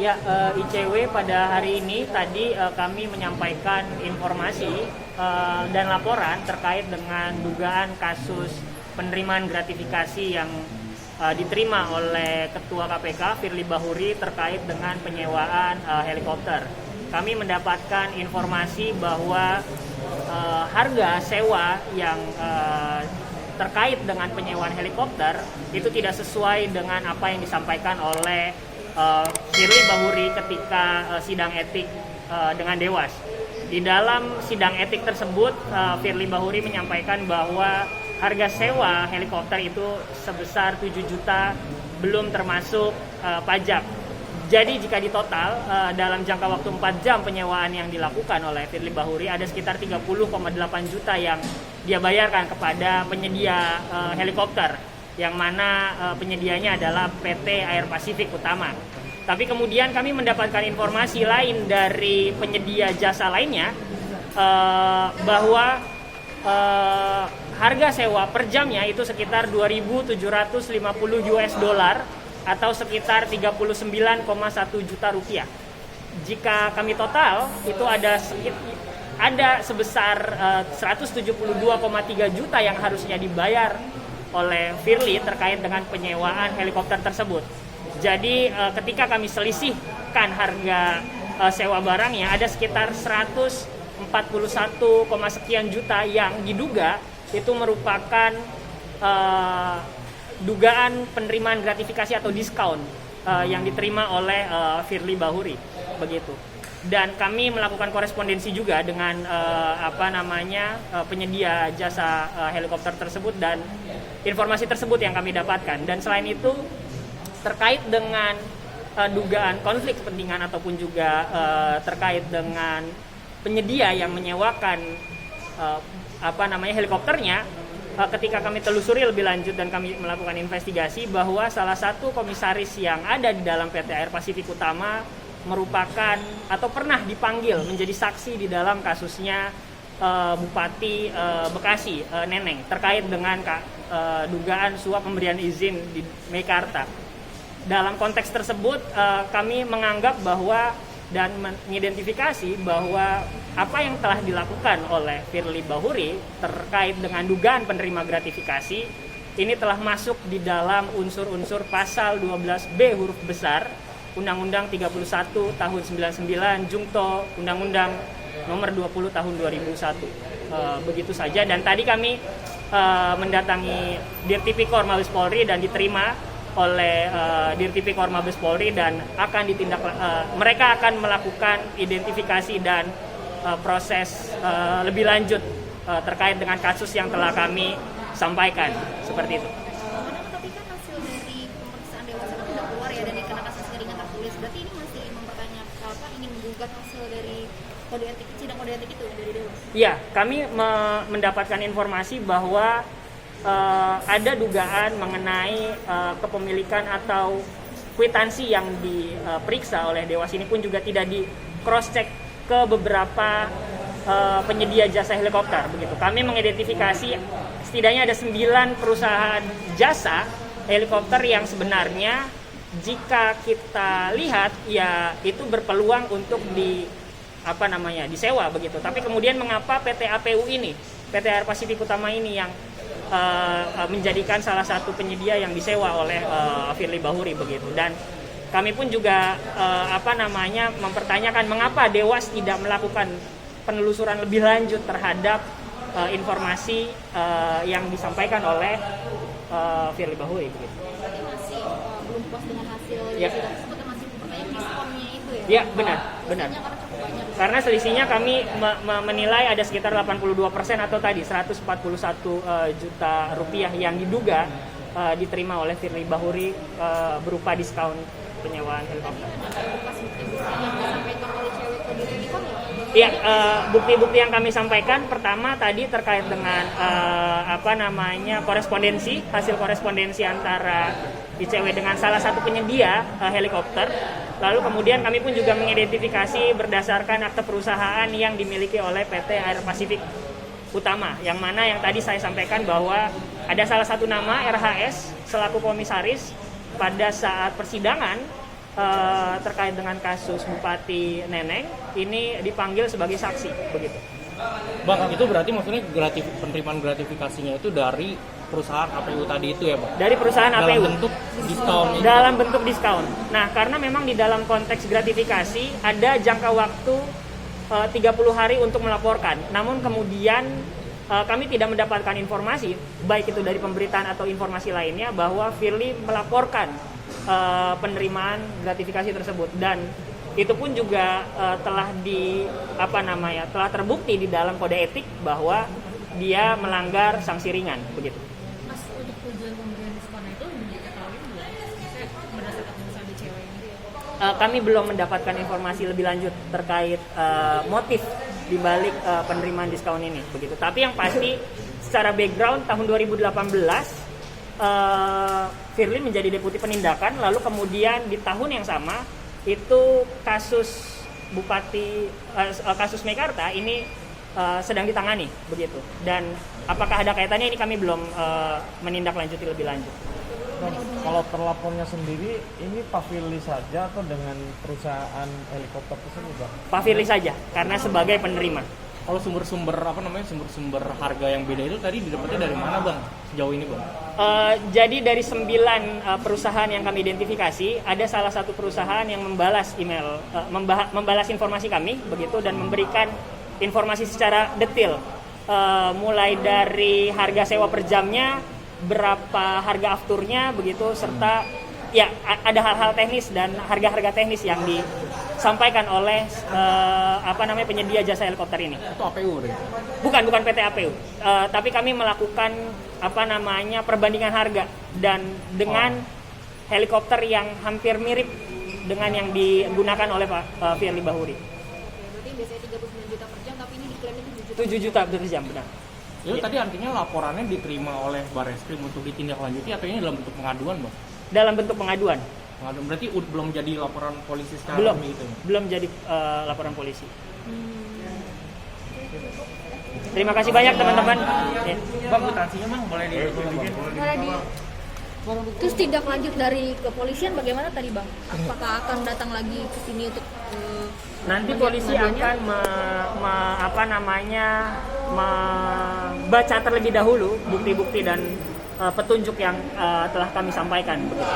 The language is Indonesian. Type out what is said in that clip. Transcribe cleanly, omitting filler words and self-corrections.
Ya, ICW pada hari ini tadi kami menyampaikan informasi dan laporan terkait dengan dugaan kasus penerimaan gratifikasi yang diterima oleh Ketua KPK Firly Bahuri terkait dengan penyewaan helikopter. Kami mendapatkan informasi bahwa harga sewa yang terkait dengan penyewaan helikopter itu tidak sesuai dengan apa yang disampaikan oleh Firly Bahuri ketika sidang etik dengan Dewas. Di dalam sidang etik tersebut, Firly Bahuri menyampaikan bahwa harga sewa helikopter itu sebesar 7 juta belum termasuk pajak. Jadi jika ditotal dalam jangka waktu 4 jam penyewaan yang dilakukan oleh Firly Bahuri ada sekitar 30,8 juta yang dia bayarkan kepada penyedia helikopter, yang mana penyedianya adalah PT Air Pasifik Utama. Tapi kemudian kami mendapatkan informasi lain dari penyedia jasa lainnya bahwa harga sewa per jamnya itu sekitar 2.750 US dollar atau sekitar 39,1 juta rupiah. Jika kami total itu ada sebesar 172,3 juta yang harusnya dibayar oleh Firly terkait dengan penyewaan helikopter tersebut. Jadi ketika kami selisihkan harga sewa barangnya ada sekitar 141, sekian juta yang diduga itu merupakan dugaan penerimaan gratifikasi atau diskon yang diterima oleh Firly Bahuri begitu. Dan kami melakukan korespondensi juga dengan penyedia jasa helikopter tersebut dan informasi tersebut yang kami dapatkan. Dan selain itu terkait dengan dugaan konflik kepentingan ataupun juga terkait dengan penyedia yang menyewakan helikopternya, ketika kami telusuri lebih lanjut dan kami melakukan investigasi bahwa salah satu komisaris yang ada di dalam PT Air Pasifik Utama merupakan atau pernah dipanggil menjadi saksi di dalam kasusnya Bupati Bekasi Neneng terkait dengan dugaan suap pemberian izin di Meikarta. Dalam konteks tersebut kami menganggap bahwa dan mengidentifikasi bahwa apa yang telah dilakukan oleh Firly Bahuri terkait dengan dugaan penerima gratifikasi ini telah masuk di dalam unsur-unsur pasal 12B huruf besar Undang-Undang 31 tahun 99 Jungto Undang-Undang nomor 20 tahun 2001. Begitu saja. Dan tadi kami mendatangi Dirtipikor Mabes Polri dan diterima oleh Dirtipikor Mabes Polri dan akan mereka akan melakukan identifikasi dan proses lebih lanjut terkait dengan kasus yang telah kami sampaikan seperti itu. Tapi kan hasil dari pemeriksaan Dewas itu sudah keluar ya dan dikenakan sanksi ringan tertulis. Berarti ini masih mempertanyakan ingin menggugat hasil dari sidang kode etik itu dari Dewas? Iya, kami mendapatkan informasi bahwa ada dugaan mengenai kepemilikan atau kwitansi yang diperiksa oleh Dewas ini pun juga tidak di cross check ke beberapa penyedia jasa helikopter begitu. Kami mengidentifikasi setidaknya ada 9 perusahaan jasa helikopter yang sebenarnya jika kita lihat ya itu berpeluang untuk disewa begitu. Tapi kemudian mengapa PT APU ini, PT Air Pasifik Utama ini yang menjadikan salah satu penyedia yang disewa oleh Firly Bahuri begitu. Dan kami pun juga mempertanyakan mengapa Dewas tidak melakukan penelusuran lebih lanjut terhadap informasi yang disampaikan oleh Firly Bahuri begitu. Berarti masih belum puas dengan hasil ya. Sidang tersebut dan masih mempertanyakan diskonnya itu ya? Ya, benar. Karena cukup banyak. Karena selisihnya kami menilai ada sekitar 82% atau tadi 141 juta rupiah yang diduga diterima oleh Firly Bahuri berupa diskon penyewaan helikopter. Iya, bukti-bukti yang kami sampaikan pertama tadi terkait dengan hasil korespondensi antara ICW dengan salah satu penyedia helikopter. Lalu kemudian kami pun juga mengidentifikasi berdasarkan akte perusahaan yang dimiliki oleh PT Air Pasifik Utama, yang mana yang tadi saya sampaikan bahwa ada salah satu nama RHS selaku komisaris pada saat persidangan terkait dengan kasus Bupati Neneng ini dipanggil sebagai saksi begitu. Bang, itu berarti maksudnya penerimaan gratifikasinya itu dari perusahaan APU tadi itu ya, Bang? Dari perusahaan dalam APU. bentuk diskon. Dalam bentuk diskon. Nah, karena memang di dalam konteks gratifikasi ada jangka waktu 30 hari untuk melaporkan. Namun kemudian kami tidak mendapatkan informasi, baik itu dari pemberitaan atau informasi lainnya, bahwa Firly melaporkan penerimaan gratifikasi tersebut. Dan itu pun juga telah telah terbukti di dalam kode etik bahwa dia melanggar sanksi ringan begitu. Mas, untuk tujuan pemberian diskon itu diketahui belum? Maksudnya berdasarkan perusahaan BCW ini? Kami belum mendapatkan informasi lebih lanjut terkait motif di balik penerimaan diskon ini begitu. Tapi yang pasti secara background tahun 2018 Firly menjadi deputi penindakan, lalu kemudian di tahun yang sama itu kasus kasus Meikarta ini sedang ditangani begitu. Dan apakah ada kaitannya ini kami belum menindaklanjuti lebih lanjut. Kalau terlapornya sendiri ini Pak Firly saja atau dengan perusahaan helikopter tersebut, Bang? Pak Firly saja karena sebagai penerima. Kalau sumber-sumber harga yang beda itu tadi didapatnya dari mana, Bang? Sejauh ini, Bang? Jadi dari 9 perusahaan yang kami identifikasi, ada salah satu perusahaan yang membalas email, membalas informasi kami begitu dan memberikan informasi secara detail, mulai dari harga sewa per jamnya, berapa harga afturnya begitu, serta ya ada hal-hal teknis dan harga-harga teknis yang disampaikan oleh penyedia jasa helikopter ini. Itu APU deh. Bukan PT APU. Tapi kami melakukan perbandingan harga dan dengan helikopter yang hampir mirip dengan yang digunakan oleh Pak Firly Bahuri. Berarti biasanya 39 juta per jam, tapi ini diklaimnya 7 juta per jam, benar. Itu tadi artinya laporannya diterima oleh Barreskrim untuk ditindaklanjuti atau ini dalam bentuk pengaduan, Bang? Dalam bentuk pengaduan. Berarti belum jadi laporan polisi secara Belum, resmi gitu. belum jadi laporan polisi. Terima kasih banyak teman-teman. Ya. Bang, kwitansinya, Bang, boleh ditunjukin? Terus tindak lanjut dari kepolisian bagaimana tadi, Bang? Apakah akan datang lagi ke sini untuk Nanti polisi akan membaca terlebih dahulu bukti-bukti dan petunjuk yang telah kami sampaikan begitu.